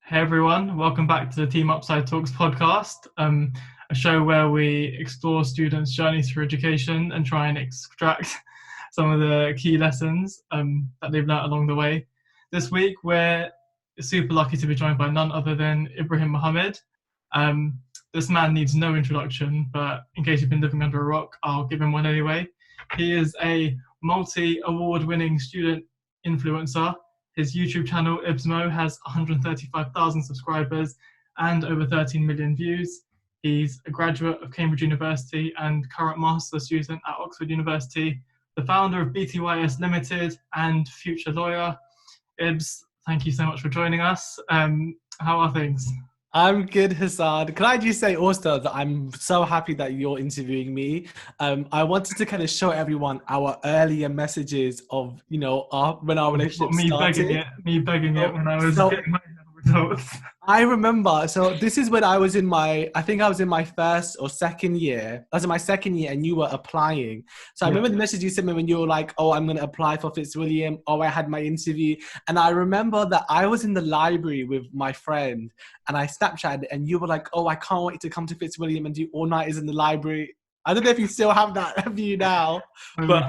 Hey everyone, welcome back to the Team Upside Talks podcast, a show where we explore students' journeys through education and try and extract some of the key lessons that they've learnt along the way. This week, we're super lucky to be joined by none other than Ibrahim Mohamed. This man needs no introduction, but in case you've been living under a rock, I'll give him one anyway. He is a multi-award-winning student influencer. His YouTube channel, Ibz Mo, has 135,000 subscribers and over 13 million views. He's a graduate of Cambridge University and current master's student at Oxford University, the founder of BTYS Limited and future lawyer. Ibz, thank you so much for joining us. How are things? I'm good, Hassan. Can I just say also that I'm so happy that you're interviewing me. I wanted to kind of show everyone our earlier messages of, when our relationship started. Me begging it when I was getting my results. I remember, so this is when I was in my first or second year. I was in my second year and you were applying. So I remember the message you sent me when you were like, oh, I'm going to apply for Fitzwilliam. Oh, I had my interview. And I remember that I was in the library with my friend and I Snapchatted and you were like, oh, I can't wait to come to Fitzwilliam and do all-nighters in the library. I don't know if you still have that view now, but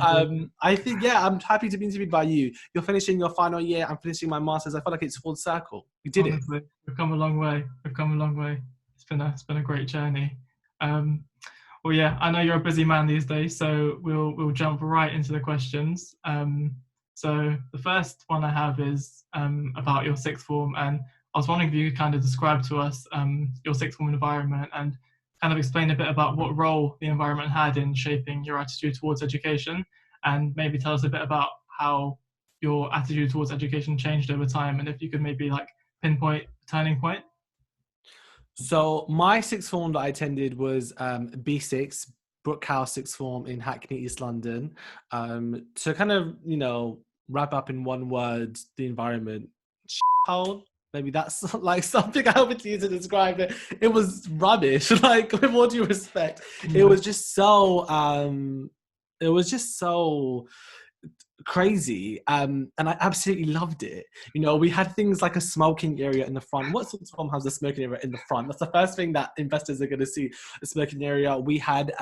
I think, I'm happy to be interviewed by you. You're finishing your final year. I'm finishing my master's. I feel like it's full circle. We did it. We've come a long way. It's been a great journey. I know you're a busy man these days, so we'll jump right into the questions. So the first one I have is about your sixth form, and I was wondering if you could kind of describe to us your sixth form environment and kind of explain a bit about what role the environment had in shaping your attitude towards education, and maybe tell us a bit about how your attitude towards education changed over time, and if you could maybe pinpoint a turning point. So my sixth form that I attended was B6, Brookhouse sixth form in Hackney, East London. To kind of, wrap up in one word, the environment, maybe that's like something I would use to describe it. It was rubbish, with all due respect. It was just so crazy, and I absolutely loved it. We had things like a smoking area in the front. What sort of form has a smoking area in the front? That's the first thing that investors are going to see, a smoking area. We had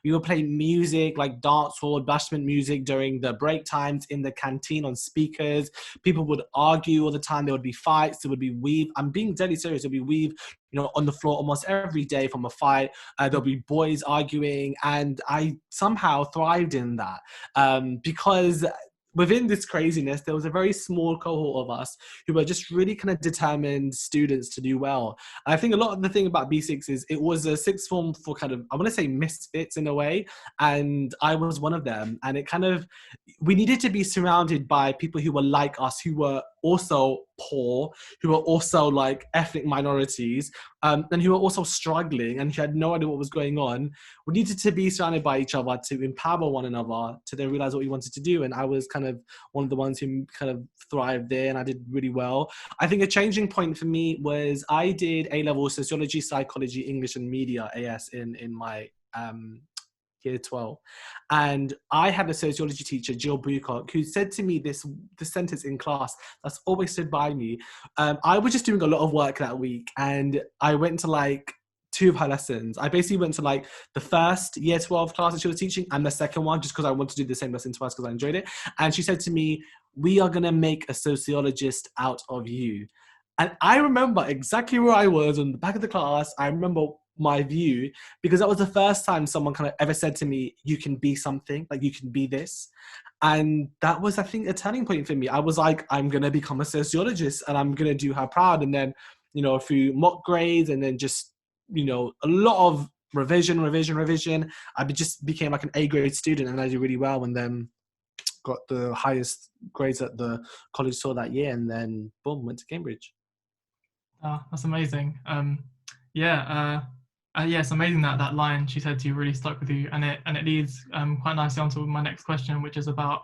we were playing music like dance hall, bashment music during the break times in the canteen on speakers. People would argue all the time. There would be fights. There would be weave. I'm being deadly serious. There would be weave on the floor almost every day from a fight. There'll be boys arguing, and I somehow thrived in that because within this craziness, there was a very small cohort of us who were just really kind of determined students to do well. And I think a lot of the thing about B6 is it was a sixth form for kind of, I want to say misfits in a way, and I was one of them. And it kind of, we needed to be surrounded by people who were like us, who were also poor, who were also like ethnic minorities, and who were also struggling and who had no idea what was going on. We needed to be surrounded by each other to empower one another to then realize what we wanted to do. And I was kind of one of the ones who kind of thrived there, and I did really well. I think a changing point for me was I did A-level sociology, psychology, English and media AS in my year 12. And I had a sociology teacher, Jill Bucock, who said to me this sentence in class that's always stood by me. I was just doing a lot of work that week, and I went to two of her lessons. I basically went to the first year 12 class that she was teaching and the second one, just because I wanted to do the same lesson twice because I enjoyed it. And she said to me, "We are going to make a sociologist out of you." And I remember exactly where I was on the back of the class. I remember my view, because that was the first time someone kind of ever said to me, you can be something, you can be this. And that was, I think, a turning point for me. I was like, I'm going to become a sociologist and I'm going to do her proud. And then, through mock grades and then just, a lot of revision, I just became an A grade student, and I did really well, and then got the highest grades at the college saw that year, and then boom, went to Cambridge. Oh, that's amazing. It's amazing that line she said to you really stuck with you, and it leads quite nicely onto my next question, which is about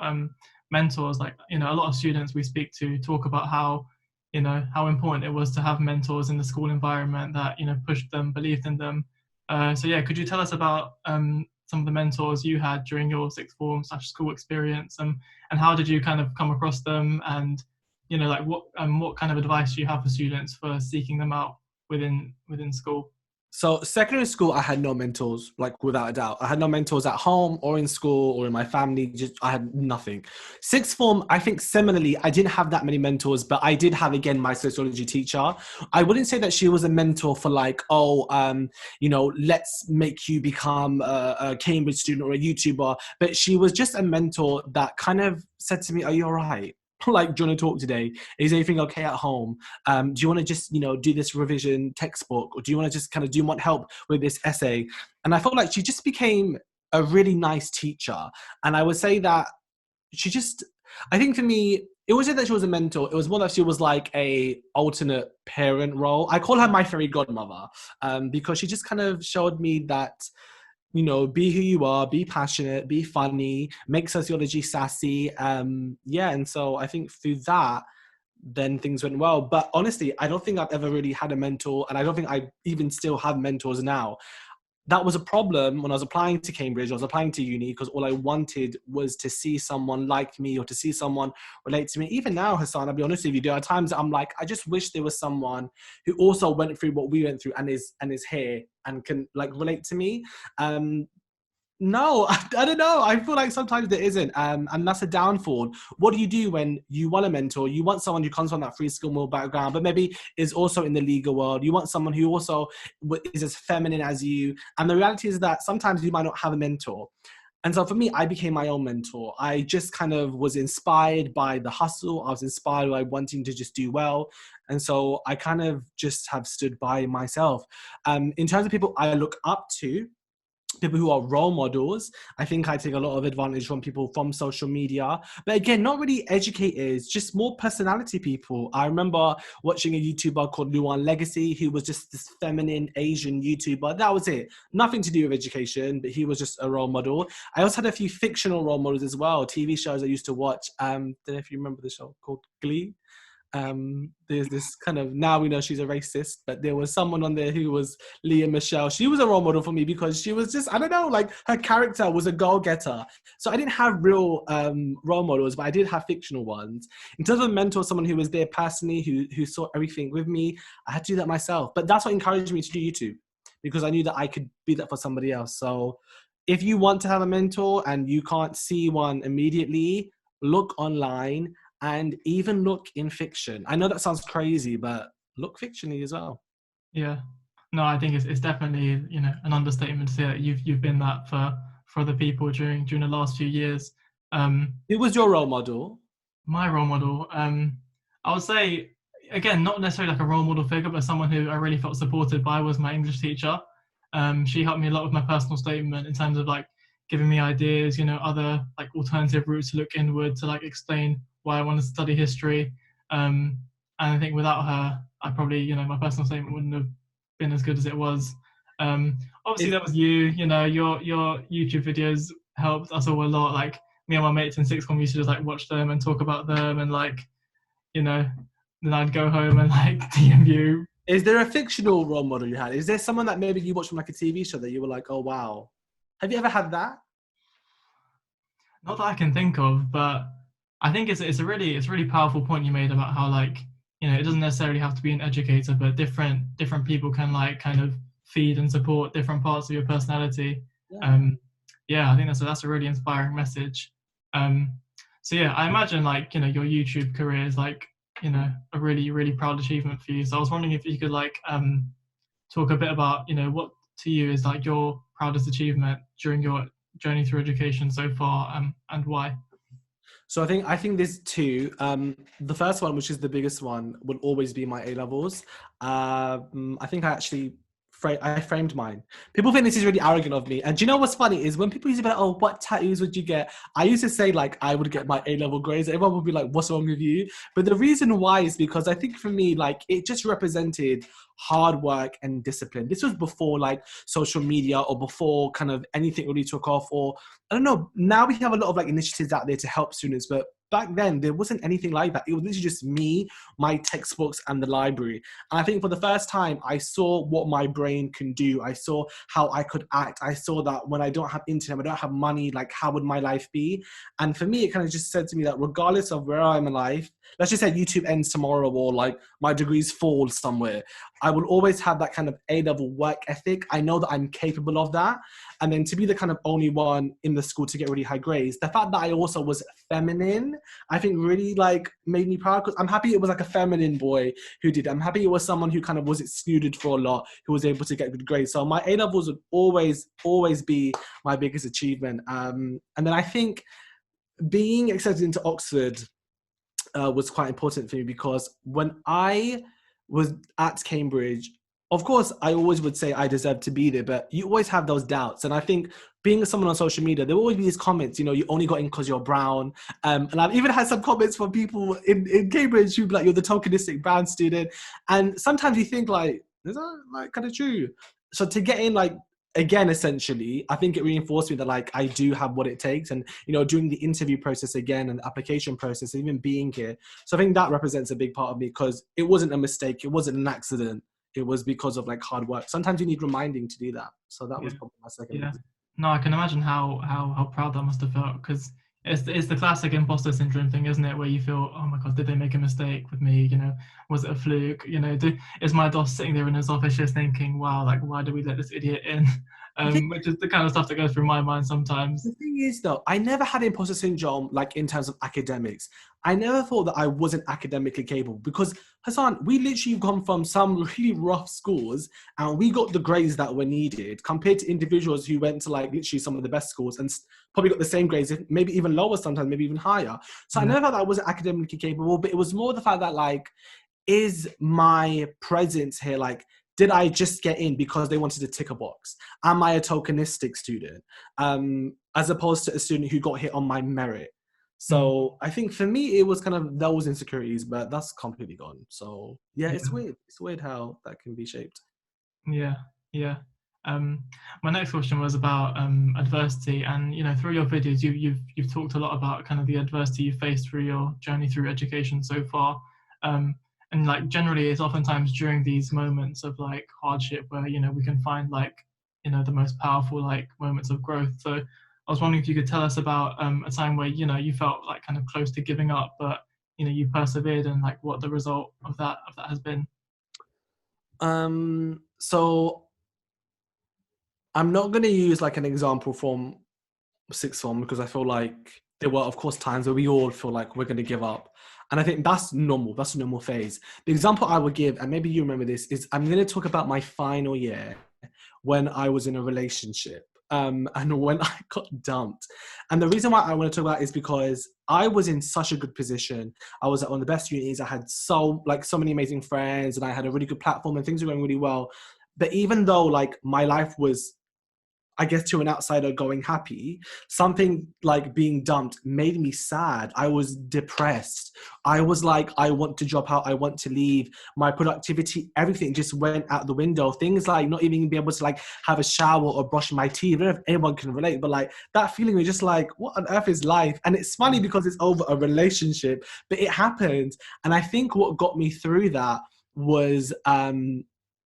mentors. A lot of students we speak to talk about how important it was to have mentors in the school environment that pushed them, believed in them. Could you tell us about some of the mentors you had during your sixth form / school experience, and how did you kind of come across them, and like what kind of advice do you have for students for seeking them out within school? So secondary school, I had no mentors, like without a doubt. I had no mentors at home or in school or in my family. Just I had nothing. Sixth form, I think similarly, I didn't have that many mentors, but I did have again my sociology teacher. I wouldn't say that she was a mentor for like, let's make you become a Cambridge student or a YouTuber. But she was just a mentor that kind of said to me, "Are you all right? Like, do you want to talk today? Is everything okay at home? Do you want to just, do this revision textbook? Or do you want to just do you want help with this essay?" And I felt like she just became a really nice teacher. And I would say that I think for me, it wasn't that she was a mentor. It was more that she was like a alternate parent role. I call her my fairy godmother, because she just kind of showed me that, be who you are, be passionate, be funny, make sociology sassy. And so I think through that, then things went well. But honestly, I don't think I've ever really had a mentor, and I don't think I even still have mentors now. That was a problem when I was applying to Cambridge, I was applying to uni, because all I wanted was to see someone like me or to see someone relate to me. Even now, Hassan, I'll be honest with you, there are times that I'm like, I just wish there was someone who also went through what we went through and is here and can like relate to me. No, I don't know. I feel like sometimes there isn't, and that's a downfall. What do you do when you want a mentor? You want someone who comes from that free skill mill background, but maybe is also in the legal world. You want someone who also is as feminine as you. And the reality is that sometimes you might not have a mentor. And so for me, I became my own mentor. I just kind of was inspired by the hustle. I was inspired by wanting to just do well. And so I kind of just have stood by myself. In terms of people I look up to, people who are role models, I think I take a lot of advantage from people from social media. But again, not really educators, just more personality people. I remember watching a YouTuber called Luan Legacy, who was just this feminine Asian YouTuber. That was it. Nothing to do with education, but he was just a role model. I also had a few fictional role models as well, TV shows I used to watch. Don't know if you remember the show called Glee. There's this kind of, now we know she's a racist, but there was someone on there who was Leah Michelle. She was a role model for me because she was just, I don't know, like her character was a goal-getter. So I didn't have real role models, but I did have fictional ones. In terms of a mentor, someone who was there personally, who saw everything with me, I had to do that myself. But that's what encouraged me to do YouTube, because I knew that I could be that for somebody else. So if you want to have a mentor and you can't see one immediately, look online. And even look in fiction. I know that sounds crazy, but look fictionally as well. Yeah, no, I think it's definitely an understatement to say that you've been that for other people during the last few years. Who was your role model? My role model, I would say, again, not necessarily like a role model figure, but someone who I really felt supported by was my English teacher. She helped me a lot with my personal statement in terms of like giving me ideas, other like alternative routes to look inward to like explain why I wanted to study history. And I think without her, I probably, my personal statement wouldn't have been as good as it was. Obviously, there was your YouTube videos helped us all a lot. Like me and my mates in sixth form used to just like watch them and talk about them, and like, then I'd go home and like DM you. Is there a fictional role model you had? Is there someone that maybe you watched from like a TV show that you were like, oh wow? Have you ever had that? Not that I can think of, but I think it's a really powerful point you made about how like it doesn't necessarily have to be an educator, but different people can like kind of feed and support different parts of your personality. I think that's a really inspiring message. So yeah, I imagine like your YouTube career is like a really proud achievement for you. So I was wondering if you could like talk a bit about what to you is like your proudest achievement during your journey through education so far, and why. So I think there's two. The first one, which is the biggest one, will always be my A-levels. I think I framed mine. People think this is really arrogant of me. And do you know what's funny is when people used to be like, oh, what tattoos would you get? I used to say like I would get my A-level grades. Everyone would be like, what's wrong with you? But the reason why is because I think for me, like it just represented hard work and discipline. This was before like social media or before kind of anything really took off, or I don't know. Now we have a lot of like initiatives out there to help students, but back then there wasn't anything like that. It was literally just me, my textbooks, and the library. And I think for the first time, I saw what my brain can do. I saw how I could act. I saw that when I don't have internet, I don't have money, like how would my life be? And for me, it kind of just said to me that regardless of where I'm in life, let's just say YouTube ends tomorrow or like my degrees fall somewhere, I will always have that kind of A-level work ethic. I know that I'm capable of that. And then to be the kind of only one in the school to get really high grades, the fact that I also was feminine, I think really like made me proud, because I'm happy it was like a feminine boy who did. I'm happy it was someone who kind of was excluded for a lot, who was able to get good grades. So my A-levels would always be my biggest achievement. And then I think being accepted into Oxford was quite important for me, because when I was at Cambridge, of course, I always would say I deserve to be there, but you always have those doubts. And I think being someone on social media, there will always be these comments, you know, you only got in because you're brown. And I've even had some comments from people in Cambridge who be like, you're the tokenistic brown student. And sometimes you think like, is that like kind of true? So to get in, like, again, essentially, I think it reinforced me that like I do have what it takes. And, you know, doing the interview process again and the application process, even being here. So I think that represents a big part of me, because it wasn't a mistake. It wasn't an accident. It was because of like hard work. Sometimes you need reminding to do that. So that was probably my second. Yeah. No, I can imagine how proud that must have felt, because it's the classic imposter syndrome thing, isn't it? Where you feel, oh my God, did they make a mistake with me? You know, was it a fluke? You know, is my boss sitting there in his office just thinking, wow, like why did we let this idiot in? Which is the kind of stuff that goes through my mind sometimes. The thing is, though, I never had imposter syndrome, like in terms of academics. I never thought that I wasn't academically capable, because Hassan, we literally come from some really rough schools and we got the grades that were needed compared to individuals who went to like literally some of the best schools and probably got the same grades, maybe even lower sometimes, maybe even higher. So I never thought that I wasn't academically capable, but it was more the fact that like, is my presence here like, did I just get in because they wanted to tick a box? Am I a tokenistic student? As opposed to a student who got hit on my merit. So I think for me, it was kind of those insecurities, but that's completely gone. So yeah, it's weird. It's weird how that can be shaped. Yeah, yeah. My next question was about adversity, and you know, through your videos, you've talked a lot about kind of the adversity you faced through your journey through education so far. And like generally, it's oftentimes during these moments of like hardship where, you know, we can find like, you know, the most powerful like moments of growth. So I was wondering if you could tell us about a time where, you know, you felt like kind of close to giving up, but you know, you persevered, and like what the result of that has been. So I'm not going to use like an example from sixth form, because I feel like there were, of course, times where we all feel like we're going to give up. And I think that's normal. That's a normal phase. The example I would give, and maybe you remember this, is I'm going to talk about my final year when I was in a relationship. And when I got dumped. And the reason why I want to talk about it is because I was in such a good position. I was at one of the best unis. I had so many amazing friends, and I had a really good platform, and things were going really well. But even though like my life was, I guess, to an outsider going happy, something like being dumped made me sad. I was depressed. I was like, I want to drop out. I want to leave. My productivity, everything just went out the window. Things like not even be able to like have a shower or brush my teeth. I don't know if anyone can relate, but like that feeling was just like, what on earth is life? And it's funny because it's over a relationship, but it happened. And I think what got me through that was,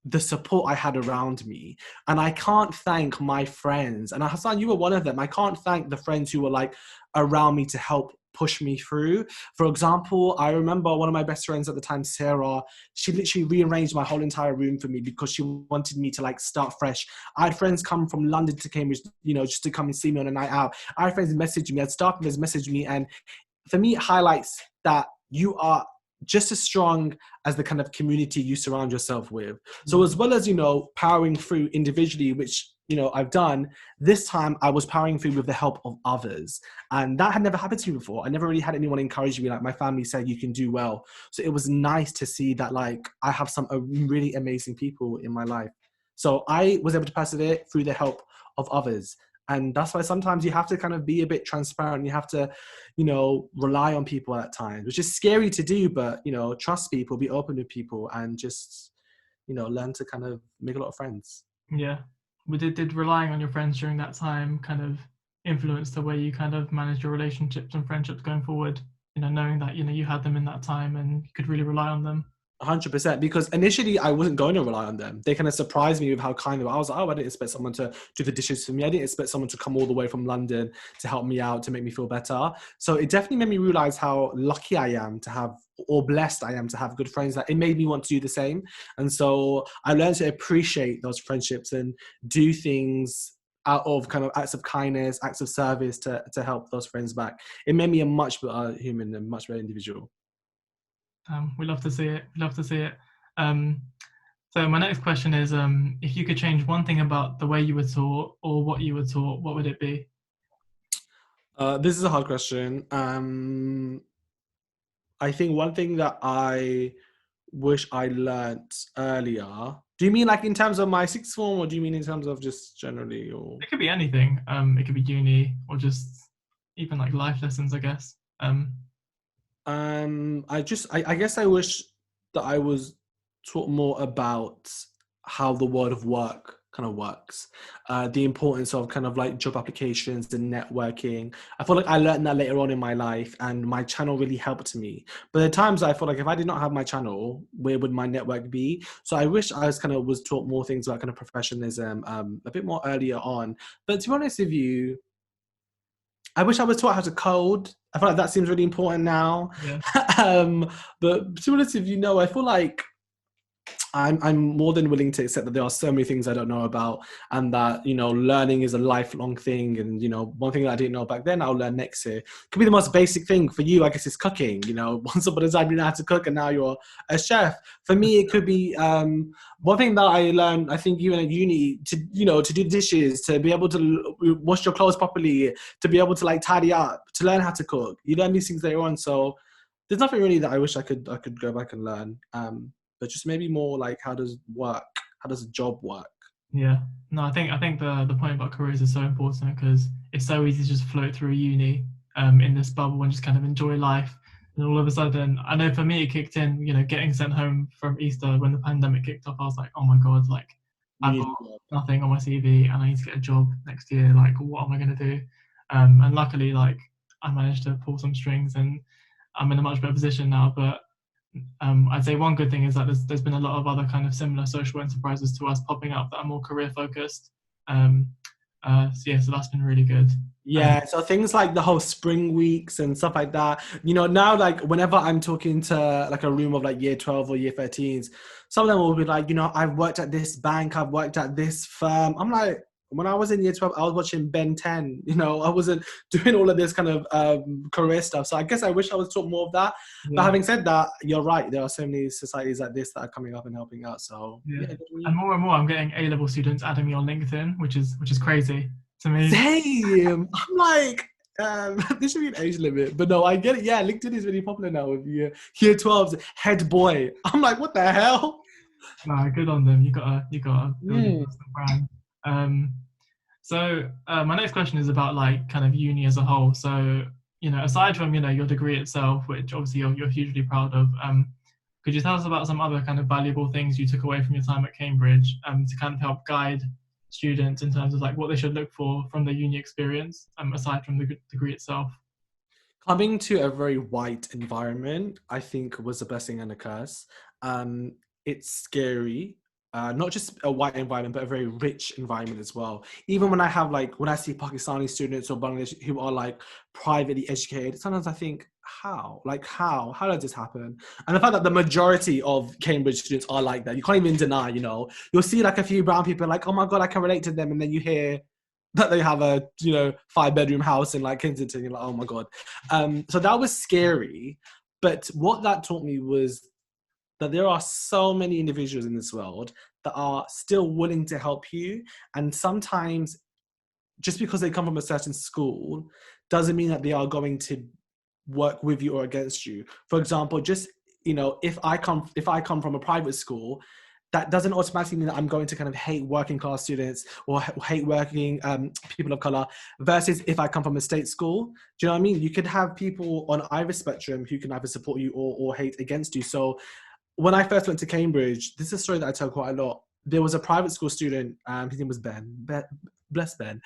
the support I had around me. And I can't thank my friends. And Hassan, you were one of them. I can't thank the friends who were like around me to help push me through. For example, I remember one of my best friends at the time, Sarah, she literally rearranged my whole entire room for me because she wanted me to like start fresh. I had friends come from London to Cambridge, you know, just to come and see me on a night out. I had friends message me, I had staff members message me. And for me, it highlights that you are just as strong as the kind of community you surround yourself with. So as well as, you know, powering through individually, which, you know, I've done, this time I was powering through with the help of others. And that had never happened to me before. I never really had anyone encourage me. Like my family said, you can do well. So it was nice to see that like I have some really amazing people in my life. So I was able to persevere through the help of others. And that's why sometimes you have to kind of be a bit transparent. You have to, you know, rely on people at times, which is scary to do, but, you know, trust people, be open to people, and just, you know, learn to kind of make a lot of friends. Yeah. Did relying on your friends during that time kind of influence the way you kind of manage your relationships and friendships going forward? knowing that you had them in that time and you could really rely on them. 100%, because initially I wasn't going to rely on them. They kind of surprised me with how kind they were. I was like, oh, I didn't expect someone to do the dishes for me. I didn't expect someone to come all the way from London to help me out, to make me feel better. So it definitely made me realize how lucky I am to have, or blessed I am to have good friends. That it made me want to do the same. And so I learned to appreciate those friendships and do things out of kind of acts of kindness, acts of service to help those friends back. It made me a much better human and much better individual. We love to see it. We love to see it. So my next question is, if you could change one thing about the way you were taught or what you were taught, what would it be? This is a hard question. I think one thing that I wish I learnt earlier. Do you mean like in terms of my sixth form, or do you mean in terms of just generally? Or It could be anything. It could be uni or just even like life lessons, I guess. I guess I wish that I was taught more about how the world of work kind of works, the importance of kind of like job applications and networking. I feel like I learned that later on in my life, and my channel really helped me. But at times I feel like if I did not have my channel, where would my network be? So I wish I was taught more things about kind of professionalism a bit more earlier on. But to be honest with you, I wish I was taught how to code. I feel like that seems really important now. Yeah. But to be honest with you, I feel like I'm more than willing to accept that there are so many things I don't know about, and that, learning is a lifelong thing. And, one thing that I didn't know back then, I'll learn next year. Could be the most basic thing for you, I guess, is cooking. Once upon a time you know how to cook and now you're a chef. For me, it could be one thing that I learned, I think, even at uni, to do dishes, to be able to wash your clothes properly, to be able to like tidy up, to learn how to cook. You learn these things later on. So there's nothing really that I wish I could go back and learn. But just maybe more like, how does a job work? Yeah. No, I think the point about careers is so important, because it's so easy to just float through uni in this bubble and just kind of enjoy life. And all of a sudden, I know for me it kicked in, getting sent home from Easter when the pandemic kicked off. I was like, oh my God, like I've got nothing on my CV and I need to get a job next year. Like, what am I going to do? And luckily, like, I managed to pull some strings and I'm in a much better position now. But I'd say one good thing is that there's been a lot of other kind of similar social enterprises to us popping up that are more career focused. So that's been really good. Yeah, so things like the whole spring weeks and stuff like that. Now, like, whenever I'm talking to like a room of like year 12 or year 13s, some of them will be like, I've worked at this bank, I've worked at this firm. I'm like, when I was in year 12, I was watching Ben 10. I wasn't doing all of this kind of career stuff. So I guess I wish I was taught more of that. Yeah. But having said that, you're right. There are so many societies like this that are coming up and helping out. So yeah. And more I'm getting A-level students adding me on LinkedIn, which is crazy to me. Same. I'm like, there should be an age limit. But no, I get it. Yeah, LinkedIn is really popular now with year 12's head boy. I'm like, what the hell? No, good on them. You gotta build your personal brand. So my next question is about like kind of uni as a whole. So, aside from, your degree itself, which obviously you're hugely proud of, could you tell us about some other kind of valuable things you took away from your time at Cambridge to kind of help guide students in terms of like what they should look for from the uni experience, aside from the degree itself? Coming to a very white environment, I think, was a blessing and a curse. It's scary. Not just a white environment, but a very rich environment as well. Even when I see Pakistani students or Bangladesh who are like privately educated, sometimes I think, how does this happen? And the fact that the majority of Cambridge students are like that, you can't even deny. You'll see like a few brown people like, oh my God, I can relate to them, and then you hear that they have a 5-bedroom house in like Kensington. You're like, oh my God. So that was scary. But what that taught me was that there are so many individuals in this world that are still willing to help you. And sometimes just because they come from a certain school doesn't mean that they are going to work with you or against you. For example, just, if I come from a private school, that doesn't automatically mean that I'm going to kind of hate working class students or hate working people of color, versus if I come from a state school. Do you know what I mean? You could have people on either spectrum who can either support you or hate against you. So when I first went to Cambridge, this is a story that I tell quite a lot. There was a private school student, his name was Ben bless Ben,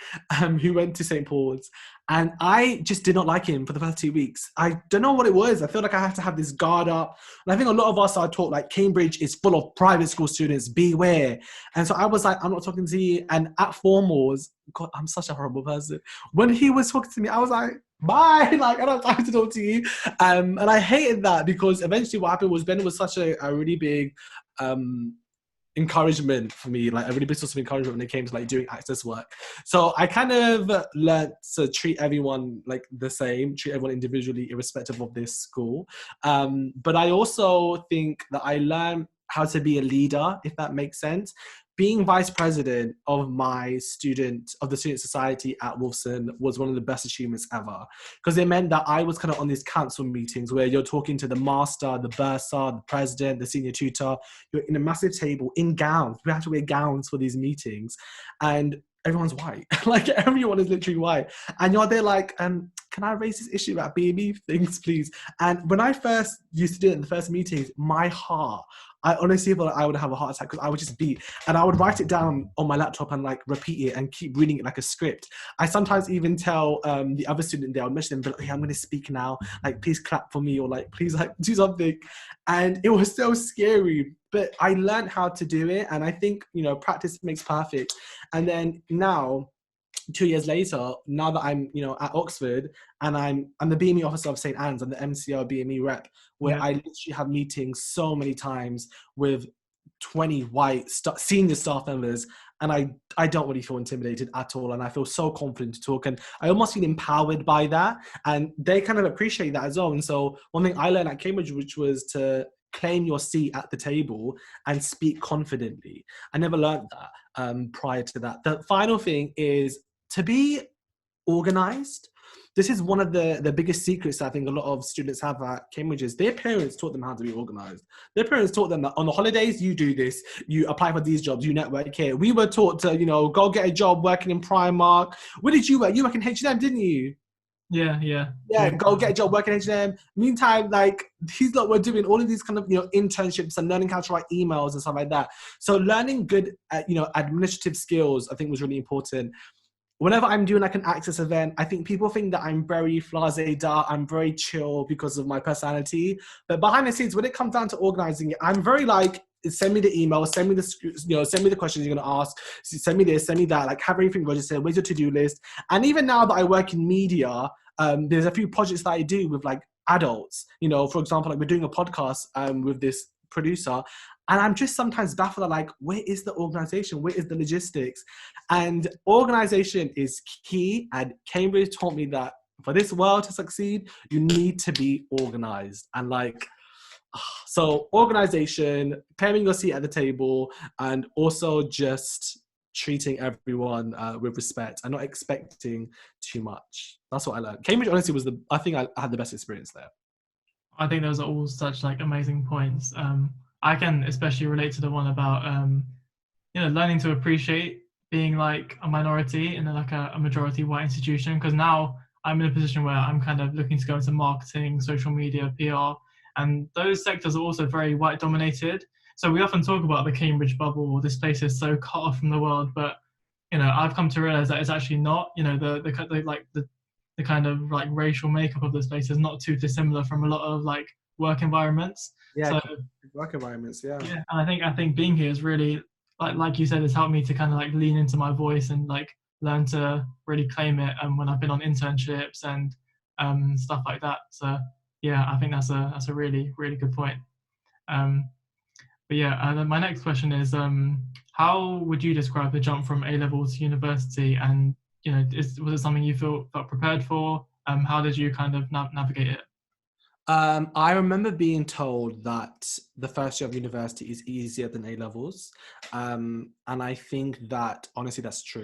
who went to St. Paul's. And I just did not like him for the first 2 weeks. I don't know what it was. I feel like I had to have this guard up. And I think a lot of us are taught like Cambridge is full of private school students, beware. And so I was like, I'm not talking to you. And at formals, God, I'm such a horrible person. When he was talking to me, I was like, bye, like I don't have time to talk to you. And I hated that because eventually what happened was Ben was such a really big encouragement for me, like a really big source of encouragement when it came to like doing access work. So I kind of learned to treat everyone like the same, treat everyone individually, irrespective of this school. But I also think that I learned how to be a leader, if that makes sense. Being vice president of the student society at Wolfson was one of the best achievements ever, because it meant that I was kind of on these council meetings where you're talking to the master, the bursar, the president, the senior tutor. You're in a massive table in gowns. We have to wear gowns for these meetings, and everyone's white. Like everyone is literally white, and you're there like, can I raise this issue about BME things, please? And when I first used to do it in the first meetings, my heart, I honestly thought I would have a heart attack because I would just beat, and I would write it down on my laptop and like repeat it and keep reading it like a script. I sometimes even tell the other student there, I would mention them, but hey, I'm going to speak now. Like, please clap for me, or like, please like do something. And it was so scary, but I learned how to do it. And I think, you know, practice makes perfect. And then now, 2 years later, now that I'm, you know, at Oxford and I'm the BME officer of St. Anne's, I'm the MCO BME rep, where I literally have meetings so many times with 20 white senior staff members, and I don't really feel intimidated at all, and I feel so confident to talk, and I almost feel empowered by that, and they kind of appreciate that as well. And so one thing I learned at Cambridge, which was to claim your seat at the table and speak confidently. I never learned that prior to that. The final thing is to be organized. This is one of the biggest secrets I think a lot of students have at Cambridge is their parents taught them how to be organized. Their parents taught them that on the holidays, you do this, you apply for these jobs, you network here. We were taught to, you know, go get a job working in Primark. Where did you work? You work in H&M, didn't you? Yeah, go get a job working at H&M. Meantime, like, these lot were doing all of these kind of, you know, internships and learning how to write emails and stuff like that. So learning good, you know, administrative skills, I think was really important. Whenever I'm doing like an access event, I think people think that I'm very flazé-da, I'm very chill because of my personality. But behind the scenes, when it comes down to organizing it, I'm very like, send me the email, send me the questions you're going to ask, send me this, send me that, like have everything registered, where's your to-do list? And even now that I work in media, there's a few projects that I do with like adults, you know, for example, like we're doing a podcast with this producer, and I'm just sometimes baffled at like, where is the organization? Where is the logistics? And organization is key. And Cambridge taught me that for this world to succeed, you need to be organized. And like, so organization, claiming your seat at the table, and also just treating everyone with respect and not expecting too much. That's what I learned. Cambridge honestly was I think I had the best experience there. I think those are all such like amazing points. I can especially relate to the one about you know, learning to appreciate being like a minority in like a majority white institution, because now I'm in a position where I'm kind of looking to go into marketing, social media, PR, and those sectors are also very white dominated. So we often talk about the Cambridge bubble, this place is so cut off from the world, but you know, I've come to realize that it's actually not. You know, the kind of like racial makeup of this place is not too dissimilar from a lot of like work environments. Yeah, so, work environments. Yeah. Yeah, and I think being here is really like you said, has helped me to kind of like lean into my voice and like learn to really claim it. When I've been on internships and stuff like that. So yeah, I think that's a really good point. But yeah, my next question is, how would you describe the jump from A-level to university? And you know, was it something you felt prepared for? How did you kind of navigate it? I remember being told that the first year of university is easier than A-levels. And I think that, honestly, that's true,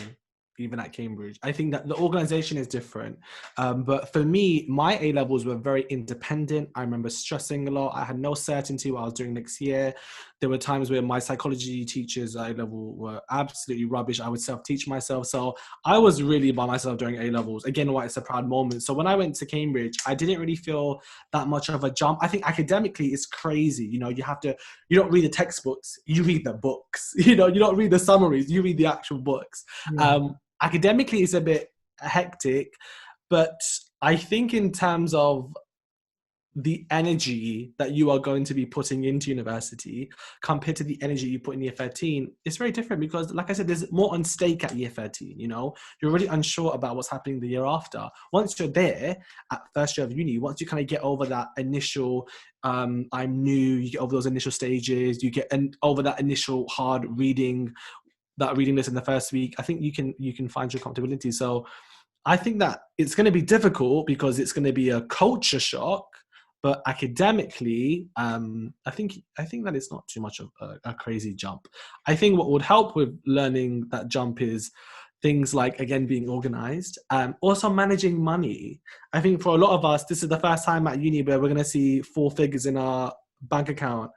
even at Cambridge. I think that the organization is different. But for me, my A-levels were very independent. I remember stressing a lot. I had no certainty what I was doing next year. There were times where my psychology teachers at A-level were absolutely rubbish. I would self-teach myself. So I was really by myself during A-levels. Again, why it's a proud moment. So when I went to Cambridge, I didn't really feel that much of a jump. I think academically it's crazy. You know, you don't read the textbooks, you read the books. You know, you don't read the summaries, you read the actual books. Yeah. academically it's a bit hectic, but I think in terms of the energy that you are going to be putting into university compared to the energy you put in year 13, it's very different because, like I said, there's more on stake at year 13, you know? You're already unsure about what's happening the year after. Once you're there at first year of uni, once you kind of get over that initial, I'm new, you get over those initial stages, you get over that initial hard reading, that reading list in the first week, I think you can find your comfortability. So I think that it's going to be difficult because it's going to be a culture shock, but academically, I think that it's not too much of a crazy jump. I think what would help with learning that jump is things like, again, being organized, also managing money. I think for a lot of us, this is the first time at uni where we're going to see 4 figures in our bank account,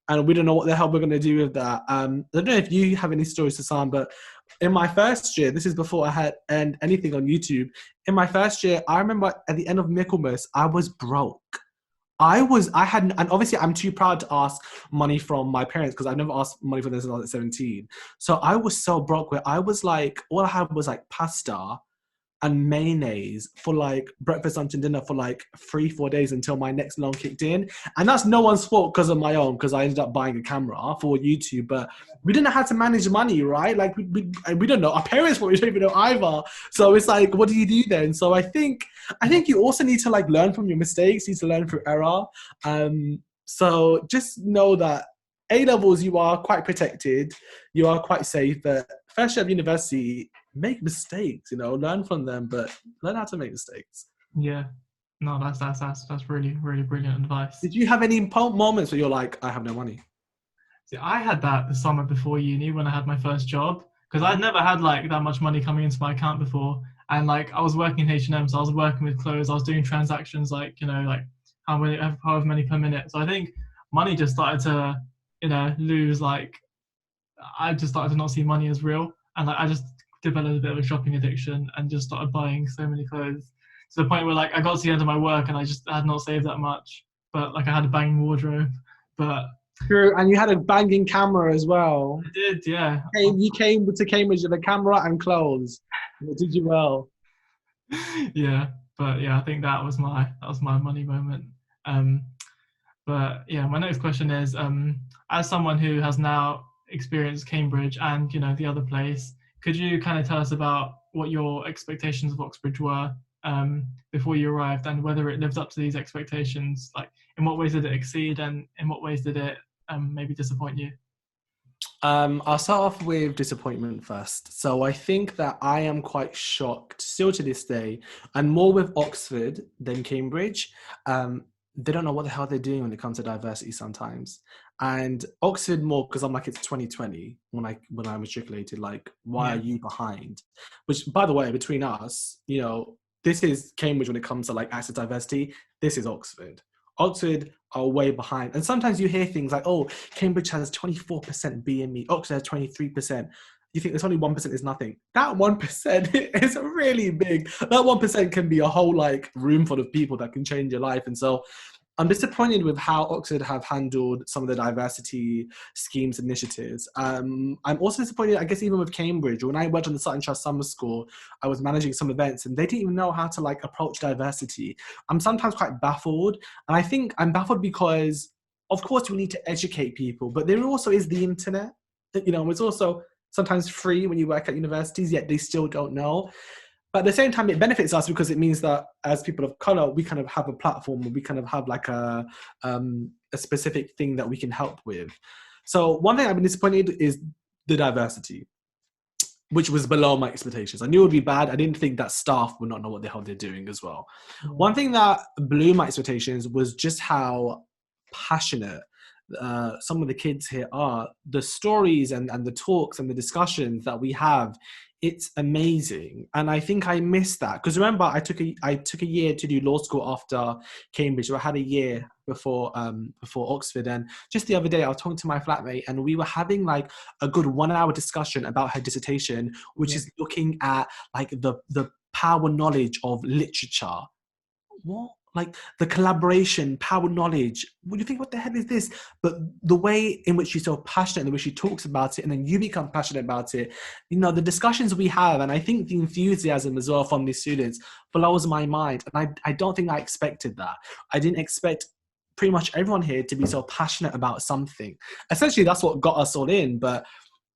and we don't know what the hell we're going to do with that. I don't know if you have any stories to Sam, but in my first year, this is before I had anything on YouTube. In my first year, I remember at the end of Michaelmas, I was broke. And obviously I'm too proud to ask money from my parents because I never asked money from them since I was 17. So I was so broke where I was like, all I had was like pasta and mayonnaise for like breakfast, lunch, and dinner for like 3-4 days until my next loan kicked in. And that's no one's fault because of my own, because I ended up buying a camera for YouTube. But we didn't know how to manage money, right? Like we don't know. Our parents probably don't even know either. So it's like, what do you do then? So I think you also need to like learn from your mistakes. You need to learn through error. So just know that A-levels, you are quite protected. You are quite safe. But first year of university, make mistakes, you know, learn from them, but learn how to make mistakes. Yeah. No, that's really, really brilliant advice. Did you have any moments where you're like, I have no money? See, I had that the summer before uni when I had my first job, because I'd never had like that much money coming into my account before. And like I was working in H&M, so I was working with clothes, I was doing transactions like, you know, like however many per minute. So I think money just started to, you know, lose, like I just started to not see money as real. And like I just developed a bit of a shopping addiction and just started buying so many clothes to the point where like I got to the end of my work and I had not saved that much, but like I had a banging wardrobe. But true, and you had a banging camera as well. I did, yeah. You came to Cambridge with a camera and clothes. You did you well. Yeah, but yeah, I think that was my money moment. But yeah, my next question is, as someone who has now experienced Cambridge and, you know, the other place, could you kind of tell us about what your expectations of Oxbridge were before you arrived, and whether it lived up to these expectations? Like, in what ways did it exceed, and in what ways did it maybe disappoint you? I'll start off with disappointment first. So I think that I am quite shocked still to this day, and more with Oxford than Cambridge. They don't know what the hell they're doing when it comes to diversity sometimes. And Oxford more because I'm like, it's 2020 when I matriculated. Like, why are you behind? Which, by the way, between us, you know, this is Cambridge when it comes to like access diversity. This is Oxford. Oxford are way behind. And sometimes you hear things like, oh, Cambridge has 24% BME, Oxford has 23%. You think there's only 1% is nothing. That 1% is really big. That 1% can be a whole like room full of people that can change your life. And so I'm disappointed with how Oxford have handled some of the diversity schemes, initiatives. I'm also disappointed, I guess, even with Cambridge. When I worked on the Sutton Trust Summer School, I was managing some events and they didn't even know how to like approach diversity. I'm sometimes quite baffled. And I think I'm baffled because, of course, we need to educate people, but there also is the internet. You know, it's also sometimes free when you work at universities, yet they still don't know. But at the same time, it benefits us because it means that as people of color, we kind of have a platform, we kind of have like a specific thing that we can help with. So one thing I've been disappointed is the diversity, which was below my expectations. I knew it would be bad. I didn't think that staff would not know what the hell they're doing as well. One thing that blew my expectations was just how passionate some of the kids here are. The stories and the talks and the discussions that we have, it's amazing. And I think I missed that because remember, I took a year to do law school after Cambridge. So I had a year before Oxford. And just the other day I was talking to my flatmate and we were having like a good 1 hour discussion about her dissertation, which is looking at like the power knowledge of literature. What? like the collaboration, power, knowledge. What do you think? What the hell is this? But the way in which she's so passionate, and the way she talks about it, and then you become passionate about it, you know, the discussions we have, and I think the enthusiasm as well from these students blows my mind. And I don't think I expected that. I didn't expect pretty much everyone here to be so passionate about something. Essentially, that's what got us all in. But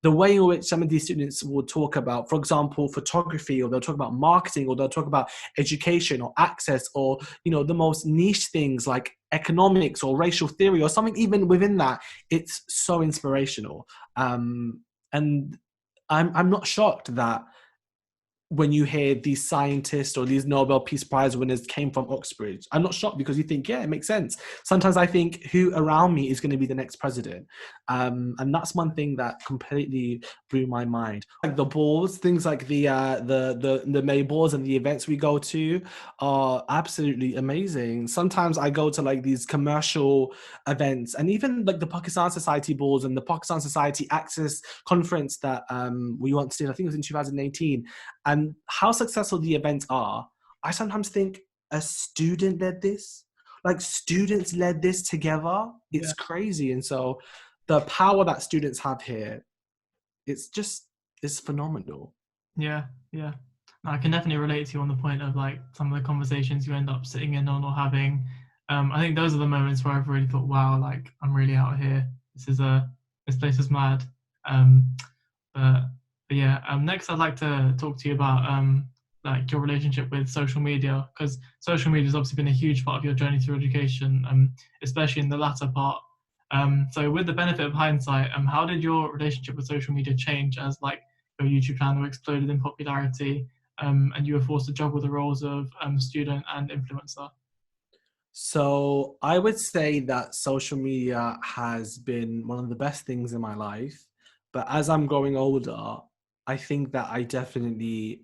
the way in which some of these students will talk about, for example, photography, or they'll talk about marketing, or they'll talk about education or access, or, you know, the most niche things like economics or racial theory or something even within that, it's so inspirational. And I'm not shocked that when you hear these scientists or these Nobel Peace Prize winners came from Oxbridge. I'm not shocked, because you think, yeah, it makes sense. Sometimes I think, who around me is going to be the next president? And that's one thing that completely blew my mind. Like the balls, things like the May balls and the events we go to are absolutely amazing. Sometimes I go to like these commercial events, and even like the Pakistan Society balls and the Pakistan Society Access conference that we once did, I think it was in 2018. And how successful the events are, I sometimes think, a student led this. Like, students led this together. It's crazy. And so the power that students have here, it's phenomenal. Yeah. I can definitely relate to you on the point of like some of the conversations you end up sitting in on or having. I think those are the moments where I've really thought, wow, like I'm really out here. This place is mad. But yeah, next I'd like to talk to you about like your relationship with social media, because social media has obviously been a huge part of your journey through education, especially in the latter part. So with the benefit of hindsight, how did your relationship with social media change as like your YouTube channel exploded in popularity, and you were forced to juggle the roles of student and influencer? So I would say that social media has been one of the best things in my life. But as I'm growing older, I think that I definitely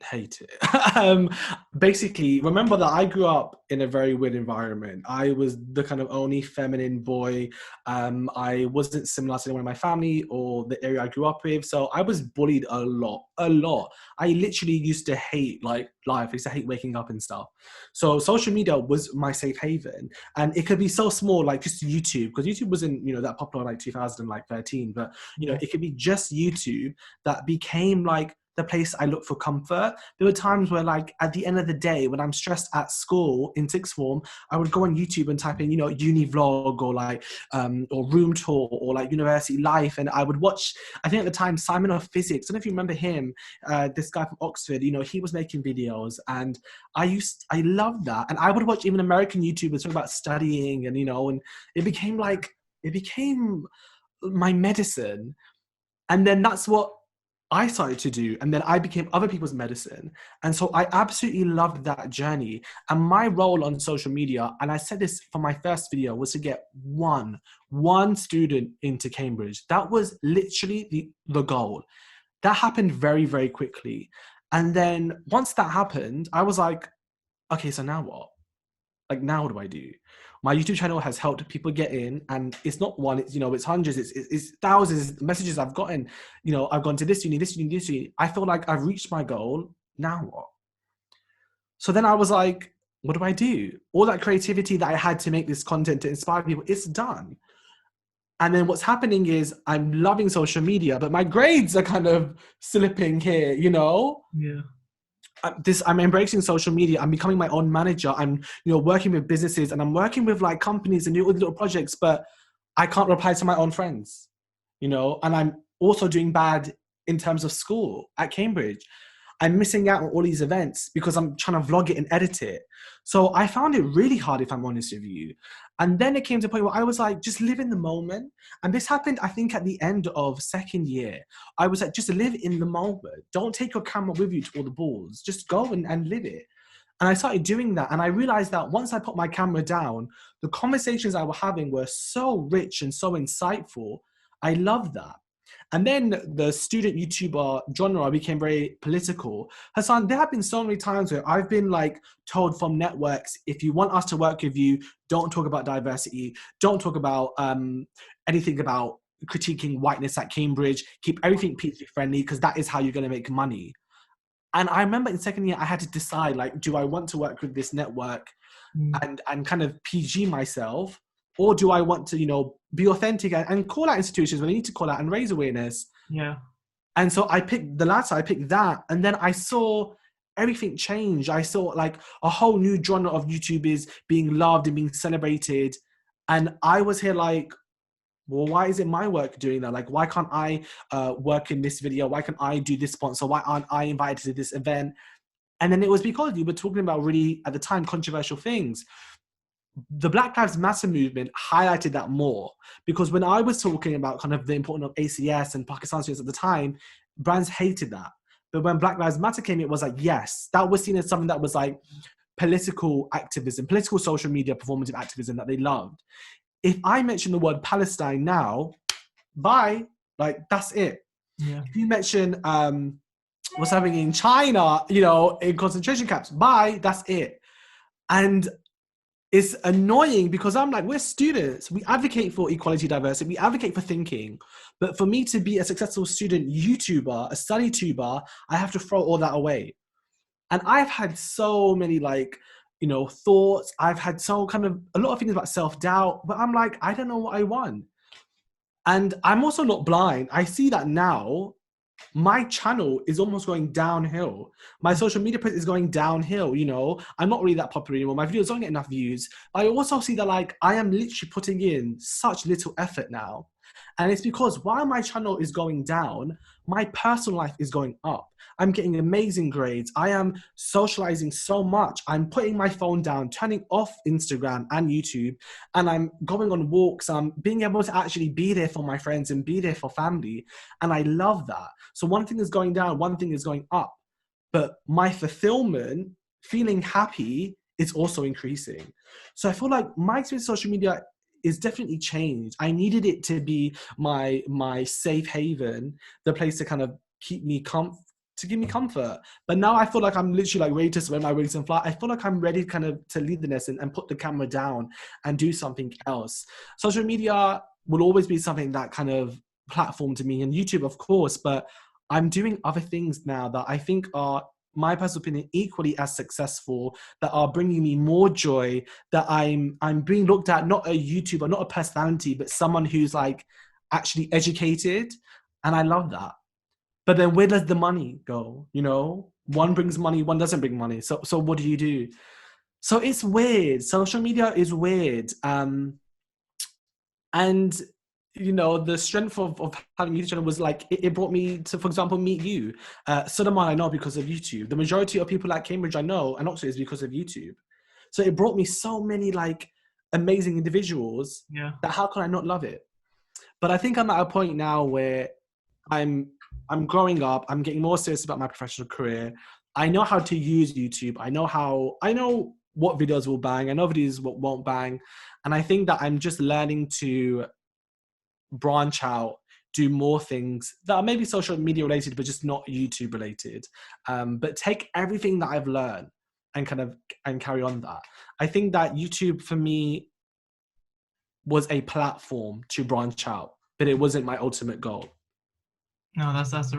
hate it. Basically, remember that I grew up in a very weird environment. I was the kind of only feminine boy. I wasn't similar to anyone in my family or the area I grew up with. So I was bullied a lot. I literally used to hate like life. I used to hate waking up and stuff. So social media was my safe haven. And it could be so small, like just YouTube, because YouTube wasn't, you know, that popular like 2013. But, you know, it could be just YouTube that became like the place I look for comfort. There were times where, like, at the end of the day, when I'm stressed at school in sixth form, I would go on YouTube and type in, you know, uni vlog or like, or room tour or like university life. And I would watch, I think at the time, Simon of Physics. I don't know if you remember him, this guy from Oxford, you know, he was making videos, and I loved that. And I would watch even American YouTubers talking about studying, and, you know, and it became my medicine. And then that's what I started to do, and then I became other people's medicine. And so I absolutely loved that journey. And my role on social media, and I said this for my first video, was to get one student into Cambridge. That was literally the goal. That happened very, very quickly. And then once that happened, I was like, okay, so now what? Like, now what do I do? My YouTube channel has helped people get in, and it's not one, it's, you know, it's hundreds, it's thousands of messages I've gotten. You know, I've gone to this uni, this uni, this uni. I feel like I've reached my goal. Now what? So then I was like, what do I do? All that creativity that I had to make this content to inspire people, it's done. And then what's happening is I'm loving social media, but my grades are kind of slipping here, you know? Yeah. I'm embracing social media. I'm becoming my own manager. I'm, you know, working with businesses, and I'm working with like companies and doing little projects, but I can't reply to my own friends, you know, and I'm also doing bad in terms of school at Cambridge. I'm missing out on all these events because I'm trying to vlog it and edit it. So I found it really hard, if I'm honest with you. And then it came to a point where I was like, just live in the moment. And this happened, I think, at the end of second year. I was like, just live in the moment. Don't take your camera with you to all the balls. Just go and live it. And I started doing that. And I realized that once I put my camera down, the conversations I was having were so rich and so insightful. I loved that. And then the student YouTuber genre became very political. Hassan, there have been so many times where I've been like told from networks, if you want us to work with you, don't talk about diversity, don't talk about anything about critiquing whiteness at Cambridge, keep everything PG friendly, because that is how you're going to make money. And I remember in second year, I had to decide, like, do I want to work with this network Mm. and kind of PG myself? Or do I want to, be authentic and call out institutions when I need to call out and raise awareness? Yeah. And so I picked the latter, I picked that. And then I saw everything change. I saw like a whole new genre of YouTubers being loved and being celebrated. And I was here like, well, why isn't my work doing that? Like, why can't I work in this video? Why can't I do this sponsor? Why aren't I invited to this event? And then it was because you were talking about really, at the time, controversial things. The Black Lives Matter movement highlighted that more, because when I was talking about kind of the importance of ACS and Pakistan students at the time, brands hated that. But when Black Lives Matter came, it was like, yes, that was seen as something that was like political activism, political social media performative activism that they loved. If I mention the word Palestine now, bye, like that's it. Yeah. If you mention what's happening in China, in concentration camps, bye, that's it. And it's annoying because I'm like, we're students. We advocate for equality, diversity. We advocate for thinking. But for me to be a successful student YouTuber, a study tuber, I have to throw all that away. And I've had so many thoughts. I've had so kind of a lot of things about self-doubt, but I'm like, I don't know what I want. And I'm also not blind. I see that now. My channel is almost going downhill. My social media presence is going downhill. I'm not really that popular anymore. My videos don't get enough views. I also see that I am literally putting in such little effort now. And it's because while my channel is going down, my personal life is going up. I'm getting amazing grades. I am socializing so much. I'm putting my phone down, turning off Instagram and YouTube, and I'm going on walks. I'm being able to actually be there for my friends and be there for family. And I love that. So one thing is going down, one thing is going up. But my fulfillment, feeling happy, is also increasing. So I feel like my experience with social media is definitely changed. I needed it to be my safe haven, the place to kind of keep me to give me comfort. But now I feel like I'm literally ready to spread my wings and fly. I feel like I'm ready kind of to lead the nest and put the camera down and do something else. Social media will always be something that kind of platform to me, and YouTube, of course, but I'm doing other things now that I think are, my personal opinion, equally as successful, that are bringing me more joy, that I'm being looked at, not a YouTuber, not a personality, but someone who's actually educated. And I love that. But then where does the money go? One brings money, one doesn't bring money. So what do you do? So it's weird. Social media is weird. And the strength of having YouTube channel was it brought me to, for example, meet you. Suleiman I know because of YouTube. The majority of people at Cambridge I know and Oxford is because of YouTube. So it brought me so many amazing individuals. Yeah. That how can I not love it? But I think I'm at a point now where I'm growing up. I'm getting more serious about my professional career. I know how to use YouTube. I know what videos will bang. I know videos what won't bang. And I think that I'm just learning to branch out, do more things that are maybe social media related, but just not YouTube related. But take everything that I've learned and carry on that. I think that YouTube for me was a platform to branch out, but it wasn't my ultimate goal. No, I think it's a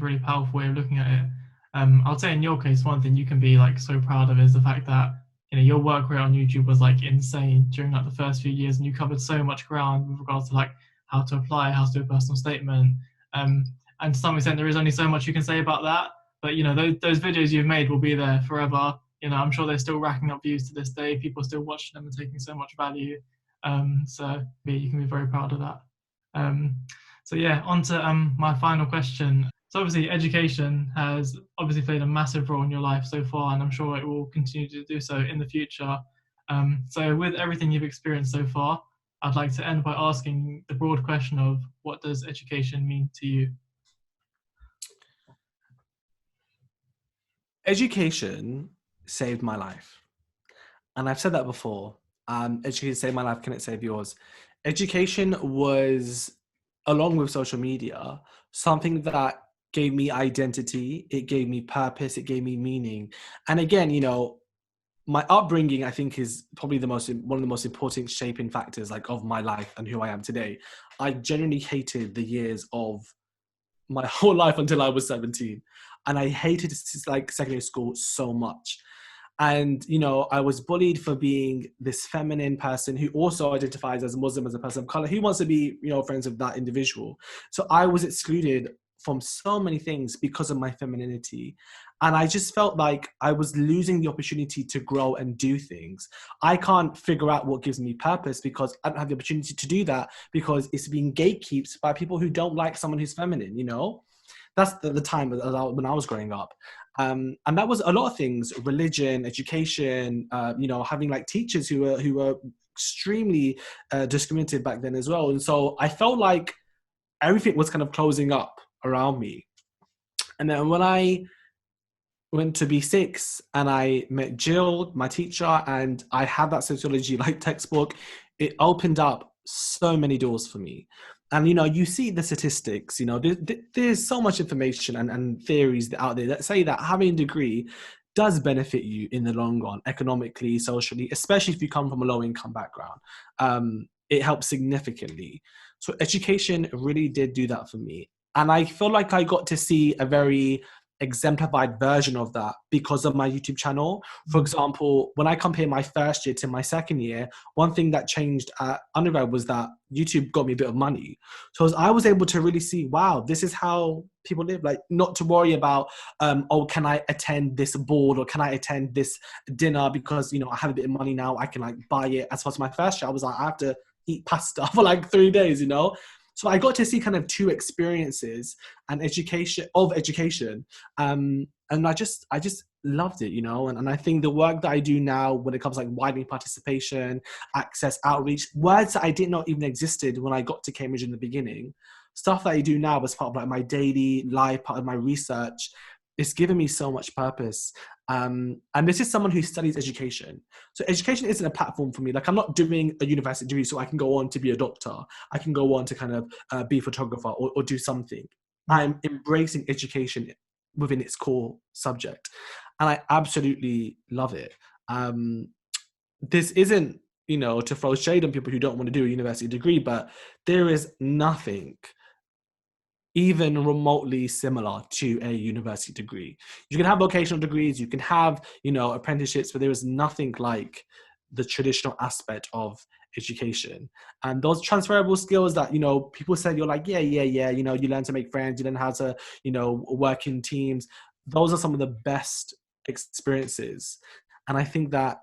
really powerful way of looking at it. I'll say in your case, one thing you can be so proud of is the fact that your work rate on YouTube was insane during the first few years, and you covered so much ground with regards to how to apply, how to do a personal statement. And to some extent, there is only so much you can say about that. But those videos you've made will be there forever. I'm sure they're still racking up views to this day. People are still watching them and taking so much value. So you can be very proud of that. So yeah, on to my final question. So obviously education has obviously played a massive role in your life so far, and I'm sure it will continue to do so in the future. So with everything you've experienced so far, I'd like to end by asking the broad question of, what does education mean to you? Education saved my life. And I've said that before. Education saved my life, can it save yours? Education was, along with social media, something that gave me identity, it gave me purpose, it gave me meaning. And again, my upbringing, I think, is probably one of the most important shaping factors of my life and who I am today. I genuinely hated the years of my whole life until I was 17. And I hated secondary school so much. And, you know, I was bullied for being this feminine person who also identifies as Muslim, as a person of color. Who wants to be, you know, friends with that individual? So I was excluded from so many things because of my femininity. And I just felt like I was losing the opportunity to grow and do things. I can't figure out what gives me purpose because I don't have the opportunity to do that because it's being gatekept by people who don't like someone who's feminine, you know? That's the time when I was growing up. And that was a lot of things: religion, education, you know, having like teachers who were extremely discriminated back then as well. And so I felt like everything was kind of closing up around me. And then when I went to B6 and I met Jill, my teacher, and I had that sociology like textbook, it opened up so many doors for me. And, you know, you see the statistics, you know, there's so much information and theories out there that say that having a degree does benefit you in the long run, economically, socially, especially if you come from a low income background. It helps significantly. So education really did do that for me. And I feel like I got to see a very exemplified version of that because of my YouTube channel. For example, when I compare my first year to my second year, one thing that changed at undergrad was that YouTube got me a bit of money. So I was able to really see, wow, this is how people live. Like, not to worry about, oh, can I attend this board or can I attend this dinner because, you know, I have a bit of money now, I can like buy it. As far as my first year, I was like, I have to eat pasta for like 3 days, you know? So I got to see kind of two experiences and education. And I just loved it, you know? And I think the work that I do now when it comes to like widening participation, access, outreach, words that I didn't know even existed when I got to Cambridge in the beginning, stuff that I do now as part of like my daily life, part of my research, it's given me so much purpose. And this is someone who studies education. So education isn't a platform for me. Like, I'm not doing a university degree so I can go on to be a doctor. I can go on to kind of be a photographer or do something. I'm embracing education within its core subject. And I absolutely love it. This isn't, you know, to throw shade on people who don't want to do a university degree, but there is nothing even remotely similar to a university degree. You can have vocational degrees, you can have, you know, apprenticeships, but there is nothing like the traditional aspect of education. And those transferable skills that, you know, people say, you're like, yeah, you know, you learn to make friends, you learn how to, you know, work in teams. Those are some of the best experiences. And I think that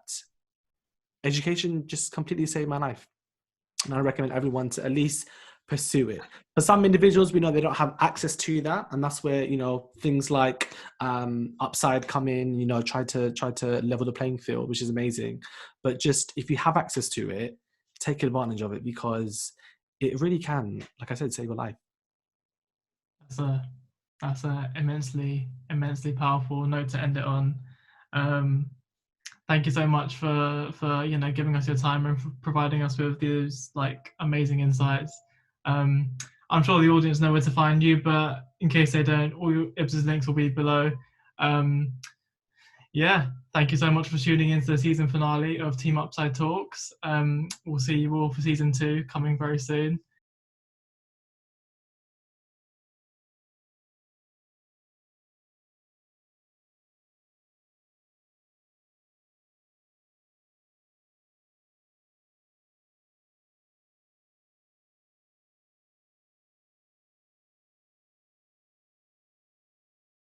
education just completely saved my life. And I recommend everyone to at least pursue it. For some individuals, we know they don't have access to that, and that's where, you know, things like Upside come in, you know, try to level the playing field, which is amazing. But just if you have access to it, take advantage of it, because it really can, like I said, save your life. That's a immensely powerful note to end it on. Thank you so much for you know, giving us your time and for providing us with these like amazing insights. I'm sure the audience know where to find you, but in case they don't, all your Ibz's links will be below. Yeah, thank you so much for tuning into the season finale of Team Upside Talks. We'll see you all for season 2 coming very soon.